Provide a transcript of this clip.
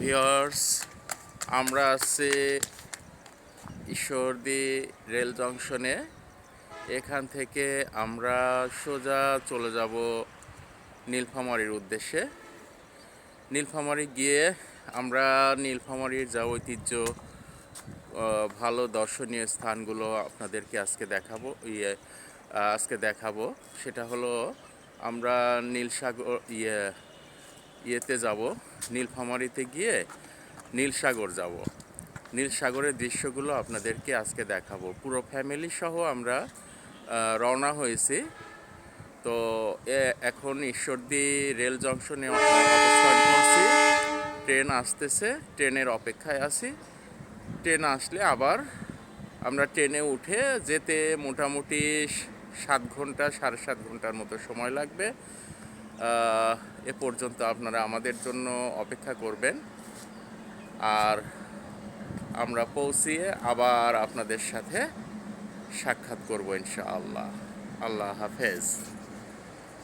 Viewers, আমরা আছি Ishwardi rail জংশনে। এখান থেকে আমরা সোজা চলে যাব নীলফামারীর উদ্দেশ্যে। নীলফামারী গিয়ে আমরা নীলফামারীর যা ঐতিহ্য, ভালো দর্শনীয় স্থানগুলো আপনাদেরকে আজকে দেখাবো। সেটা হলো আমরা নীলসাগর ইয়েতে যাব, নীলফামারীতে গিয়ে নীলসাগর যাব। নীলসাগরের দৃশ্যগুলো আপনাদেরকে আজকে দেখাবো। পুরো ফ্যামিলি সহ আমরা রওনা হয়েছি। তো এখন ঈশ্বরদী রেল জংশনে অবস্থান করছি। ট্রেন আসতেছে, ট্রেনের অপেক্ষায় আছি। ট্রেন আসলে আবার আমরা ট্রেনে উঠে যেতে মোটামুটি 7 ঘন্টা, 7.5 ঘন্টার মতো সময় লাগবে। এ পর্যন্ত আপনারা আমাদের জন্য অপেক্ষা করবেন, আর আমরা পৌঁছিয়ে আবার আপনাদের সাথে সাক্ষাৎ করব ইনশাআল্লাহ। আল্লাহ হাফেজ।